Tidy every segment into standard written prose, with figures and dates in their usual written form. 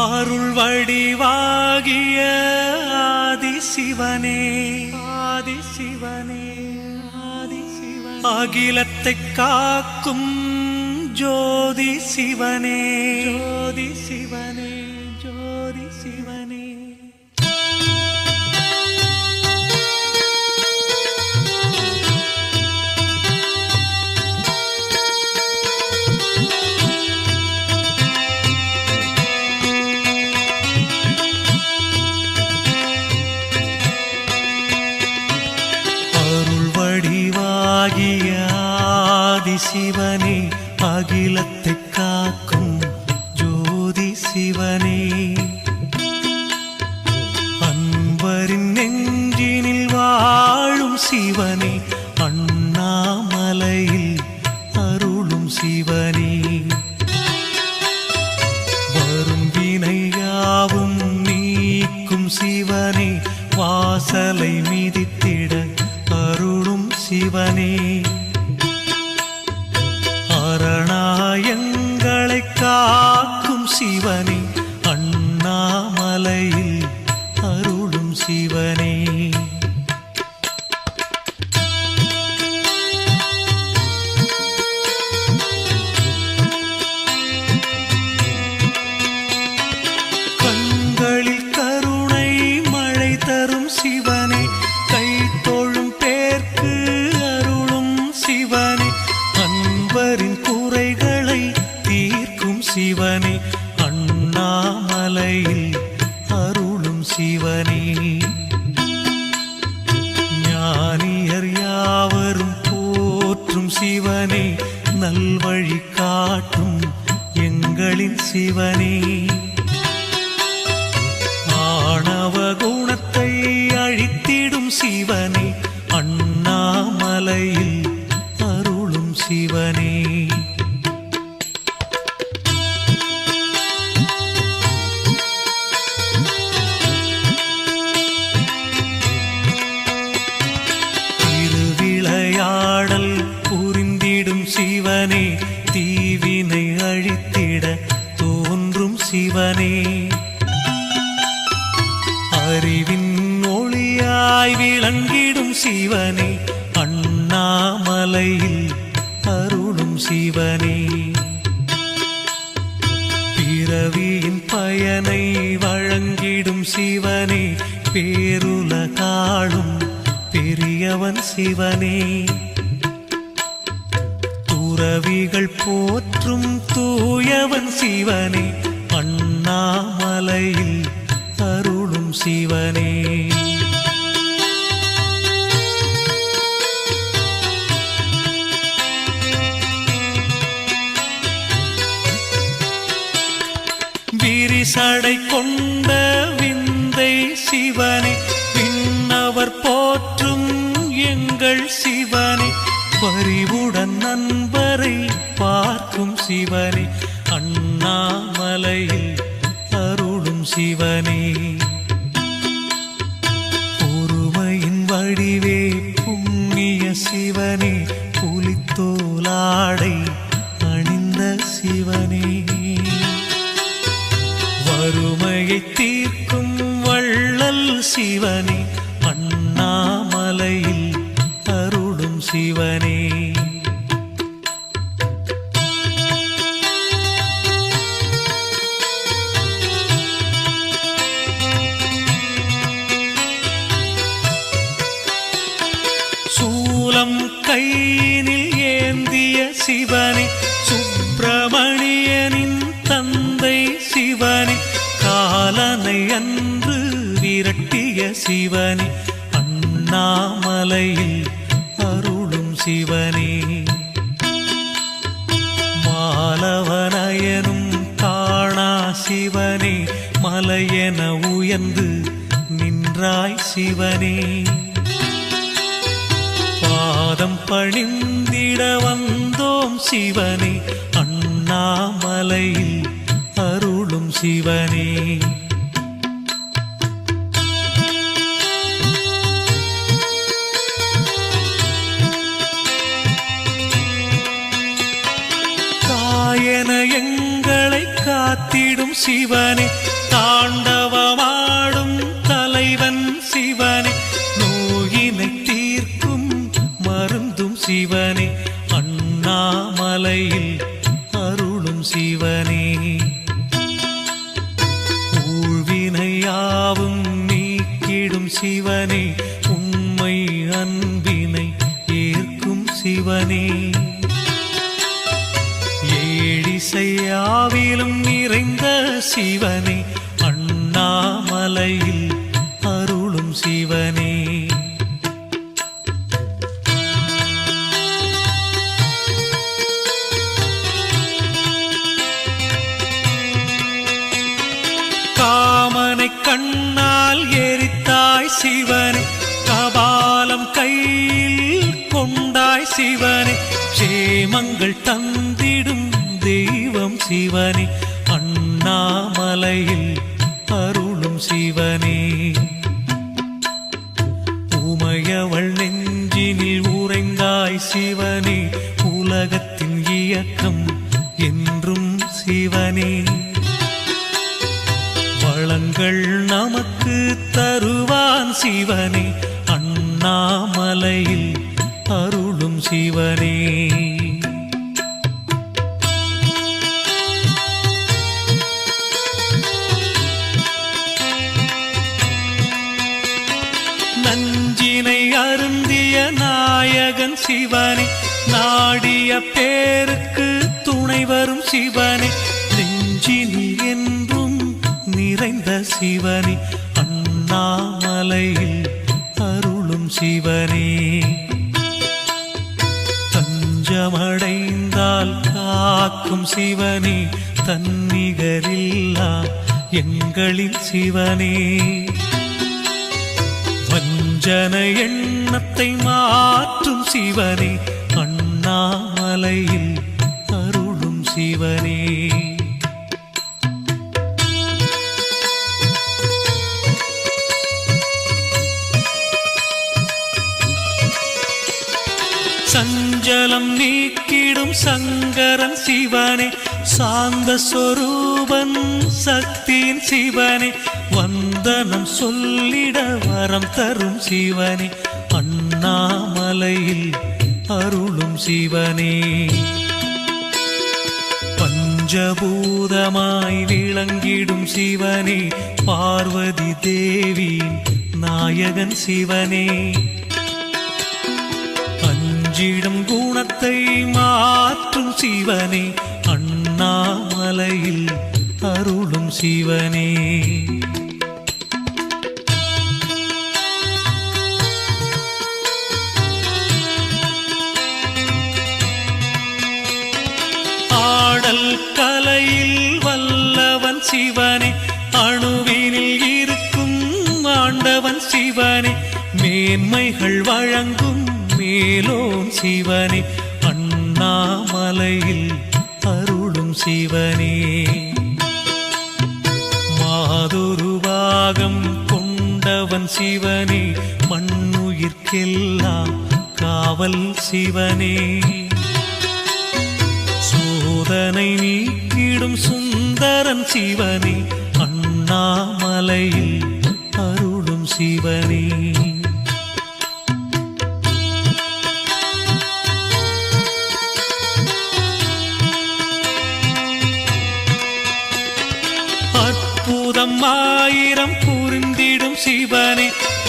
அருள் வடிவாகிய ஆதிசிவனே ஆதிசிவனே ஆதிசிவனே அகிலத்தை காக்கும் ஜோதி சிவனே ஜோதி சிவனே ஜோதி சிவனே சிவனே அகிலத்தை காக்கும் ஜோதி சிவனே அன்பரின் நெஞ்சினில் வாழும் சிவனே அண்ணாமலையில் அருளும் சிவனே வரும் வினையாவும் நீக்கும் சிவனே வாசலை மிதித்திட அருளும் சிவனே அரணாயங்களை காக்கும் சிவனே அண்ணாமலையில் அருளும் சிவனே கண்களில் கருணை மழை தரும் சிவனே கை தோழும் பேர்க்கு அருளும் சிவனே அன்பரின் குறைகளை தீர்க்கும் சிவனே அண்ணாமலையில் அருளும் சிவனே ஞானியர் யாவரும் போற்றும் சிவனே நல்வழி காட்டும் எங்களின் சிவனே ஆணவ குணத்தை அழித்திடும் சிவனே அண்ணாமலையில் அருளும் சிவனே திருவிளையாடல் புரிந்திடும் சிவனே தீவினை அழித்திட தோன்றும் சிவனே அறிவின் ஒளியாய் விளங்கிடும் சிவனே அண்ணாமலையில் அருளும் சிவனே பிறவியின் பயனை வழங்கிடும் சிவனே பேருலகாளும் பெரியவன் சிவனே துறவிகள் போற்றும் தூயவன் சிவனே அண்ணாமலையில் அருளும் சிவனே விரிசடை கொண்ட விந்தை சிவனே விண்ணவர் போற்றும் எங்கள் சிவனே பரிவுடன் நண்பரை பார்க்கும் சிவனே அண்ணாமலையில் அருளும் சிவனே பொறுமையின் வடிவே புண்ணிய சிவனே புலித்தோலாடை அணிந்த சிவனே வறுமையை தீர்க்கும் வள்ளல் சிவனே அண்ணாமலையில் அருளும் சிவனே சூலம் கையினில் ஏந்திய சிவனே சுப்பிரமணியனின் தந்தை சிவனே காலனை அன்று விரட்டிய சிவனே அண்ணாமலையில் அருளும் சிவனே மாலவனயனும் காணா சிவனே மலையென உயர்ந்து நின்றாய் சிவனே பாதம் பணிந்திட வந்தோம் சிவனே அண்ணாமலையில் அருளும் சிவனே காயன எங்களை காத்திடும் சிவனே, தாண்டவமாடும் தலைவன் சிவனே, நோயினை தீர்க்கும் மருந்தும் சிவனே, அண்ணாமலையில் அருளும் சிவனே, ஊழ்வினையாவும் நீக்கிடும் சிவனே, உண்மை அன்பினை ஏற்கும் சிவனே, ஏழிசையாவிலும் நிறைந்த சிவனே, அண்ணாமலையில் அருளும் சிவனே, காமனை கண்ணால் எரித்தாய் சிவனே, கபாலம் கையில் கொண்டாய் சிவனே, சேமங்கள் தந்திடும் தெய்வம் சிவனே, அண்ணாமலையில் அருளும் சிவனே, உமையவள் நெஞ்சினில் உறைந்தாய் சிவனே, உலகத்தின் இயக்கம் என்றும் சிவனே, வளங்கள் நமக்கு தருவான் சிவனே, அண்ணாமலையில் அருளும் சிவனே, நஞ்சினை அருந்திய நாயகன் சிவனே, நாடிய பேருக்கு துணை வரும் சிவனே, நெஞ்சினில் என்றும் நிறைந்த சிவனே, அண்ணாமலையில் அருளும் சிவனே, தஞ்சமடைந்தால் காக்கும் சிவனே, தன்னிகரில்லா எங்களின் சிவனே, வஞ்சன எண்ணத்தை மாற்றும் சிவனே, அண்ணாமலையில் அருளும் சிவனே, சஞ்சலம் நீக்கிடும் சங்கரன் சிவனே, சாந்த சொரூபன் சக்தியின் சிவனே, வந்தனம் சொல்லிட வரம் தரும் சிவனே, அண்ணாமலையில் அருளும் சிவனே, பஞ்சபூதமாய் விளங்கிடும் சிவனே, பார்வதி தேவி நாயகன் சிவனே, அஞ்சிடும் குணத்தை மாற்றும் சிவனே, அண்ணாமலையில் அருளும் சிவனே, ஆடல் கலையில் வல்லவன் சிவனே, அணுவினில் இருக்கும் ஆண்டவன் சிவனே, மேன்மைகள் வழங்கும் மேலோன் சிவனே, அண்ணாமலையில் அருளும் சிவனே, மாதொரு பாகம் கொண்டவன் சிவனே, மண்ணுயிர்க்கெல்லாம் காவல் சிவனே, சோதனை நீக்கிடும் சுந்தரன் சிவனே, அண்ணாமலையில் அருளும் சிவனே, அற்புதம் ஆயிரம் புரிந்திடும் சிவனே,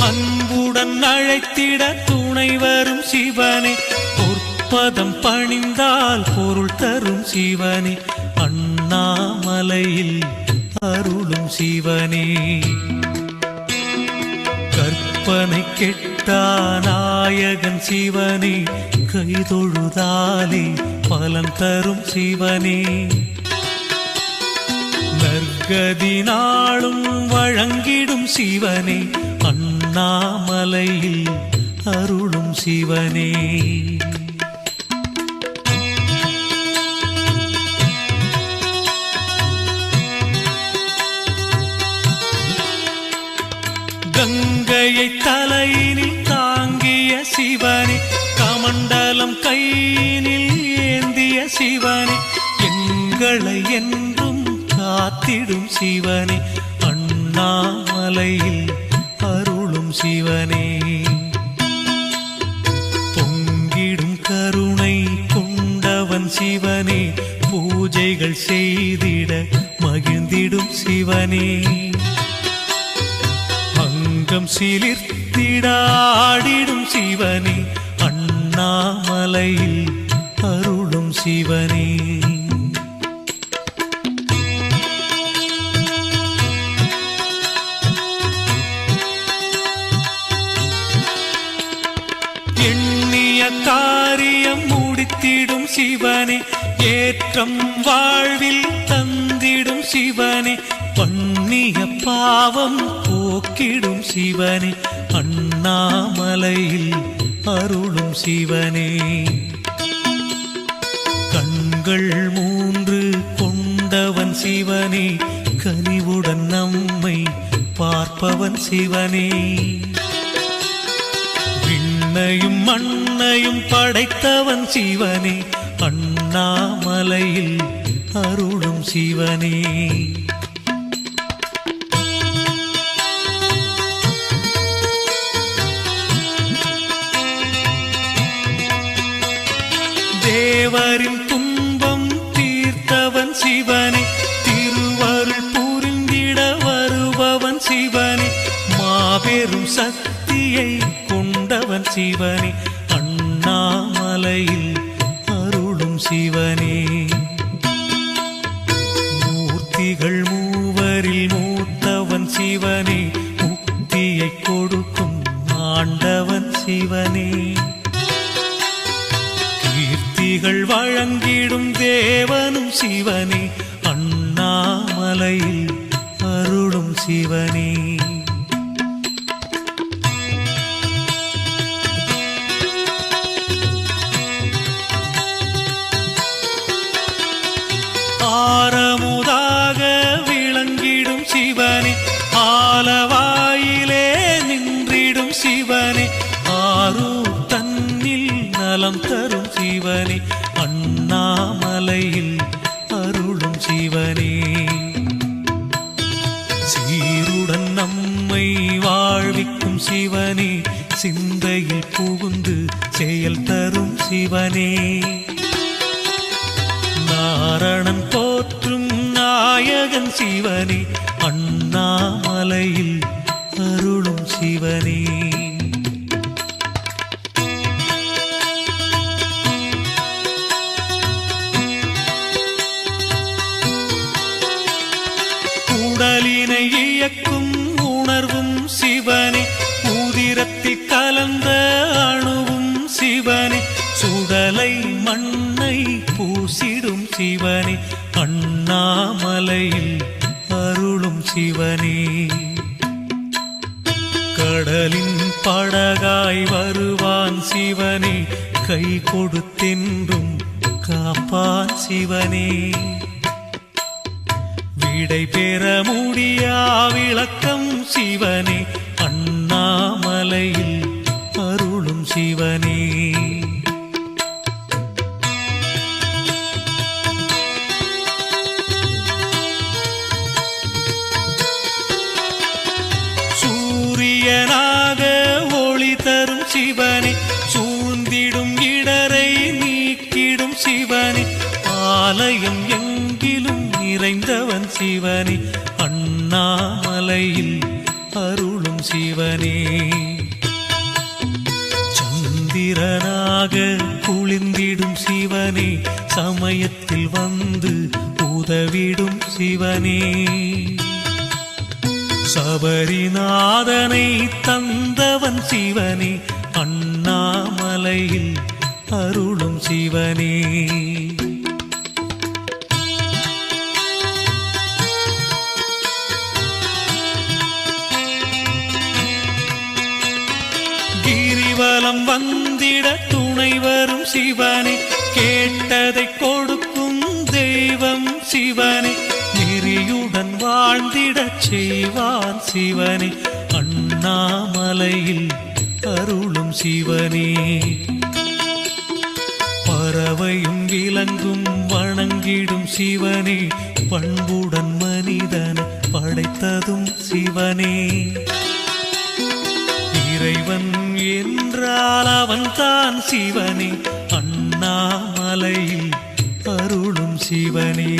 அன்புடன் அழைத்திட துணை வரும் சிவனே, பொற்பதம் பணிந்தால் பொருள் தரும் சிவனே, அண்ணாமலையில் அருளும் சிவனே, கற்பனை கெட்டா நாயகன் சிவனே, கைதொழுதாலே பலன் தரும் சிவனே, நற்கதி நாளும் வழங்கிடும் சிவனே, அண்ணாமலையில் அருளும் சிவனே, கங்கையை தலையினில் தாங்கிய சிவனே, கமண்டலம் கையினில் ஏந்திய சிவனே, எங்களை என்றும் வாழ்ந்திடும் சிவனே அண்ணாமலையில் அருளும் சிவனே பொங்கிடும் கருணை கொண்டவன் சிவனே பூஜைகள் செய்திட மகிழ்ந்திடும் சிவனே அங்கம் சிலிர்த்திடாடிடும் சிவனே அண்ணாமலையில் அருளும் சிவனே எண்ணிய காரியம் முடித்திடும் சிவனே ஏற்றம் வாழ்வில் தந்திடும் சிவனே பண்ணிய பாவம் போக்கிடும் சிவனே அண்ணாமலையில் அருளும் சிவனே கண்கள் மூன்று கொண்டவன் சிவனே கனிவுடன் நம்மை பார்ப்பவன் சிவனே விண்ணையும் மண்ணையும் படைத்தவன் சிவனே அண்ணாமலையில் அருளும் சிவனே தேவரின் துன்பம் தீர்த்தவன் சிவனே திருவருள் புரிந்திட வருபவன் சிவனே மாபெரும் சக்தியை கொண்டவன் சிவனே அண்ணாமலையில் அருளும் சிவனே மூர்த்திகள் மூவரில் மூத்தவன் சிவனே முக்தியை கொடுக்கும் ஆண்டவன் சிவனே கீர்த்திகள் வழங்கிடும் தேவனும் சிவனே அண்ணாமலையில் அருளும் சிவனே ஆரமுதாக விளங்கிடும் சிவனே ஆலவாயிலே நின்றிடும் சிவனே ஆரூர் தன்னில் நலம் தரும் சிவனே அண்ணாமலையில் அருளும் சிவனே சீருடன் நம்மை வாழ்விக்கும் சிவனே சிந்தையில் புகுந்து செயல் தரும் சிவனே நாரணன் போற்றும் நாயகன் சிவனே அண்ணாமலையில் அருளும் சிவனே உடலினை இயக்கும் உணர்வும் சிவனே உதிரத்தில் கலந்த அணுவும் சிவனே சுடலை மண்ணை பூசிடும் சிவனே அண்ணாமலையில் அருளும் சிவனே கடலின் படகாய் வருவான் சிவனே கை கொடுத்தென்றும் காப்பான் சிவனே விடை பெற முடியா விளக்கம் சிவனே அண்ணாமலையில் அருளும் சிவனே சூரியனாக ஒளி தரும் சிவனே சூழ்ந்திடும் இடரை நீக்கிடும் சிவனே ஆலயம் எங்கிலும் நிறைந்தவன் சிவனே அண்ணாமலையில் அருளும் சிவனே சந்திரனாக குளிர்ந்திடும் சிவனே சமயத்தில் வந்து உதவிடும் சிவனே சபரிநாதனை தந்தவன் சிவனே அண்ணாமலையில் அருளும் சிவனே கிரிவலம் வந்திட துணை வரும் சிவனே கேட்டதை கொடுக்கும் தெய்வம் சிவனே நெறியுடன் வாழ்ந்திடச் செய்வான் சிவனே அண்ணாமலையில் அருளும் சிவனே பறவையும் விலங்கும் வணங்கிடும் சிவனே பண்புடன் மனித கொடுத்ததும் சிவனே. இறைவன் என்றால் அவன்தான் சிவனே, அண்ணாமலையில் அருளும் சிவனே.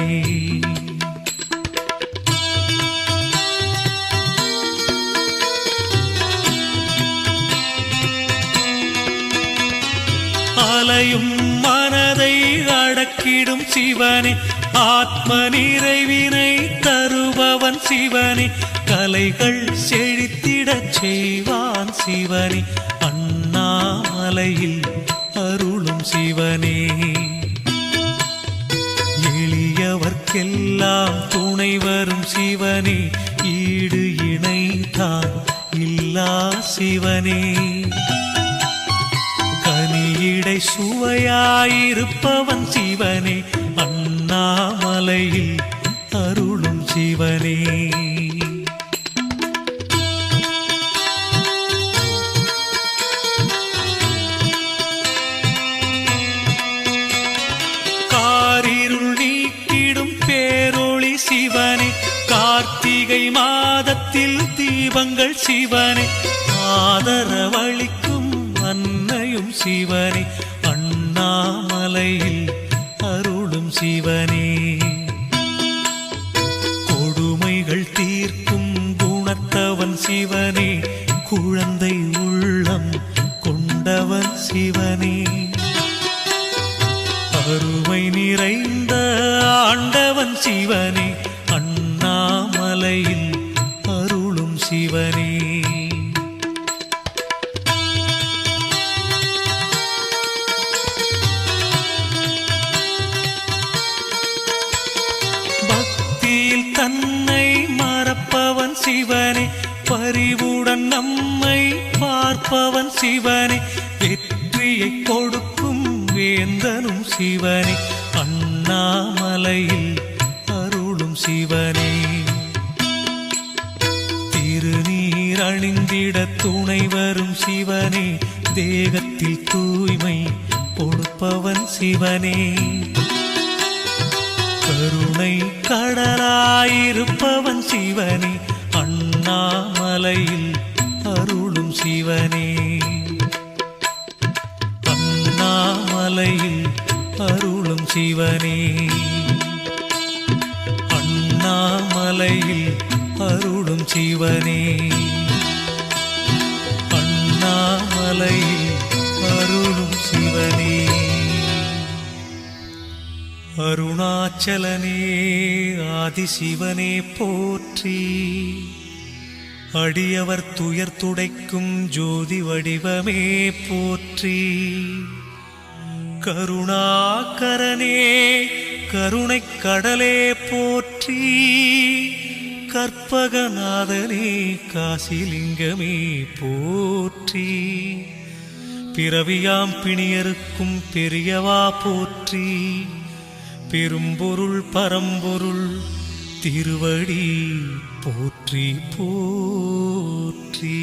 அலையும் மனதை அடக்கிடும் சிவனே, ஆத்ம நிறைவினை தருபவன் சிவனே, கலைகள் செழித்திடச் செய்வான் சிவனே, அண்ணாமலையில் அருளும் சிவனே. எளியவர்க்கெல்லாம் துணை வரும் சிவனே, ஈடு இணைதான் இல்லா சிவனே. கனியிடை சுவையாயிருப்பவன் சிவனே, அண்ணாமலையில் அருளும் சிவனே. காரிருள் நீக்கிடும் பேரொளி சிவனே, கார்த்திகை மாதத்தில் தீபங்கள் சிவனே, ஆதரவளிக்கும் அன்னையும் சிவனே, அண்ணாமலையில் அருளும் சிவனே. கொடுமைகள் தீர்க்கும் குணத்தவன் சிவனே, குழந்தை உள்ளம் கொண்டவன் சிவனே, அருமை நிறைந்த ஆண்டவன் சிவனே, அண்ணாமலையில் அருளும் சிவனே. பக்தியில் தன்னை மறப்பவன் சிவனே, பரிவுடன் நம்மை பார்ப்பவன் சிவனே, வெற்றியை கொடுக்கும் வேந்தனும் சிவனே, அண்ணாமலையில் அருளும் சிவனே. திருநீர் அணிந்திட துணை வரும் சிவனே, தேகத்தில் தூய்மை கொடுப்பவன் சிவனே, கருணை கடலாயிருப்பவன் சிவனே, அண்ணாமலையில் அருளும் சிவனே. அண்ணாமலையில் அருளும் சிவனே, அண்ணாமலையில் அருளும் சிவனே, அண்ணாமலையில் அருளும் சிவனே. அருணாச்சலனே ஆதிசிவனே போற்றி, அடியவர் துயர் துடைக்கும் ஜோதி வடிவமே போற்றி. கருணாகரனே கருணைக் கடலே போற்றி, கற்பகநாதனே காசிலிங்கமே போற்றி. பிறவியாம் பிணியருக்கும் பெரியவா போற்றி, பெரும்பொருள் பரம்பொருள் திருவடி போற்றி போற்றி.